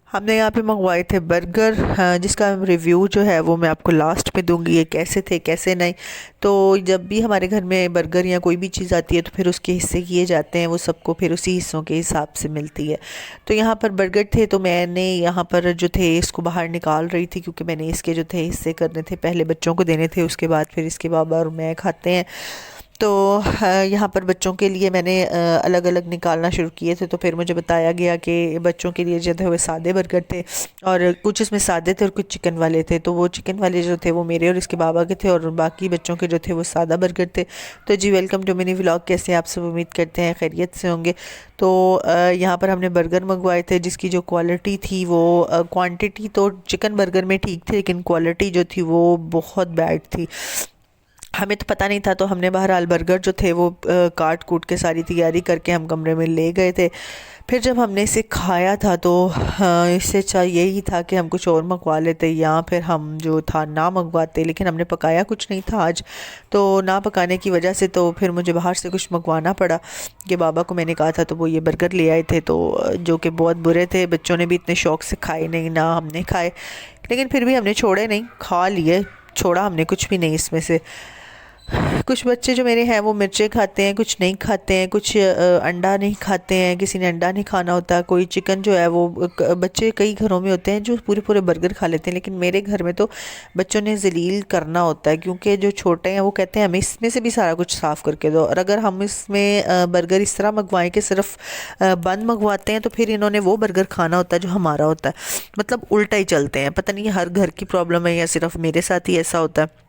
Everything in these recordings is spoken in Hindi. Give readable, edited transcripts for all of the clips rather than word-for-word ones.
हमने यहाँ पे मंगवाए थे बर्गर, जिसका रिव्यू जो है वो मैं आपको लास्ट में दूंगी, ये कैसे थे कैसे नहीं। तो जब भी हमारे घर में बर्गर या कोई भी चीज़ आती है तो फिर उसके हिस्से किए जाते हैं, वो सबको फिर उसी हिस्सों के हिसाब से मिलती है। तो यहाँ पर बर्गर थे तो मैंने यहाँ पर जो थे इसको बाहर निकाल रही थी, क्योंकि मैंने इसके जो थे हिस्से करने थे, पहले बच्चों को देने थे, उसके बाद फिर इसके बाबा और मैं खाते हैं। तो यहाँ पर बच्चों के लिए मैंने अलग अलग निकालना शुरू किए थे। तो फिर मुझे बताया गया कि बच्चों के लिए जो थे वो सादे बर्गर थे, और कुछ इसमें सादे थे और कुछ चिकन वाले थे। तो वो चिकन वाले जो थे वो मेरे और इसके बाबा के थे, और बाकी बच्चों के जो थे वो सादा बर्गर थे। तो जी वेलकम टू मिनी व्लॉग, कैसे आप सब, उम्मीद करते हैं खैरियत से होंगे। तो यहाँ पर हमने बर्गर मंगवाए थे, जिसकी जो क्वालिटी थी वो क्वांटिटी तो चिकन बर्गर में ठीक थी, लेकिन क्वालिटी जो थी वो बहुत बैड थी। हमें तो पता नहीं था, तो हमने बहरहाल बर्गर जो थे वो काट कूट के सारी तैयारी करके हम कमरे में ले गए थे। फिर जब हमने इसे खाया था तो इससे अच्छा यही था कि हम कुछ और मंगवा लेते, या फिर हम जो था ना मंगवाते, लेकिन हमने पकाया कुछ नहीं था आज। तो ना पकाने की वजह से तो फिर मुझे बाहर से कुछ मंगवाना पड़ा। कि बाबा को मैंने कहा था तो वो ये बर्गर ले आए थे, तो जो कि बहुत बुरे थे, बच्चों ने भी इतने शौक से खाए नहीं, ना हमने खाए, लेकिन फिर भी हमने छोड़े नहीं, खा लिए। छोड़ा हमने कुछ भी नहीं इसमें से। कुछ बच्चे जो मेरे हैं वो मिर्चें खाते हैं, कुछ नहीं खाते हैं, कुछ अंडा नहीं खाते हैं, किसी ने अंडा नहीं खाना होता, कोई चिकन जो है वो बच्चे कई घरों में होते हैं जो पूरे पूरे बर्गर खा लेते हैं। लेकिन मेरे घर में तो बच्चों ने जलील करना होता है, क्योंकि जो छोटे हैं वो कहते हैं हमें इसमें से भी सारा कुछ साफ़ करके दो। और अगर हम इसमें बर्गर इस तरह मंगवाएं कि सिर्फ बंद मंगवाते हैं, तो फिर इन्होंने वो बर्गर खाना होता है जो हमारा होता है। मतलब उल्टा ही चलते हैं, पता नहीं हर घर की प्रॉब्लम है या सिर्फ मेरे साथ ही ऐसा होता है।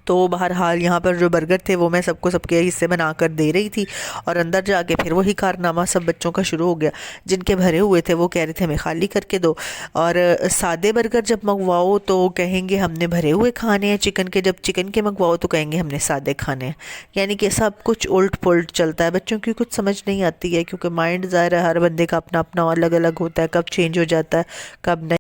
तो बहरहाल यहाँ पर जो बर्गर थे वो मैं सबको सबके हिस्से बनाकर दे रही थी, और अंदर जाके फिर वही कारनामा सब बच्चों का शुरू हो गया। जिनके भरे हुए थे वो कह रहे थे हमें खाली करके दो। और सादे बर्गर जब मंगवाओ तो कहेंगे हमने भरे हुए खाने हैं चिकन के, जब चिकन के मंगवाओ तो कहेंगे हमने सादे खाने हैं। यानी कि सब कुछ उल्ट पुल्ट चलता है, बच्चों की कुछ समझ नहीं आती है, क्योंकि माइंड ज़ाहिर है हर बंदे का अपना अपना अलग अलग होता है, कब चेंज हो जाता है कब नहीं।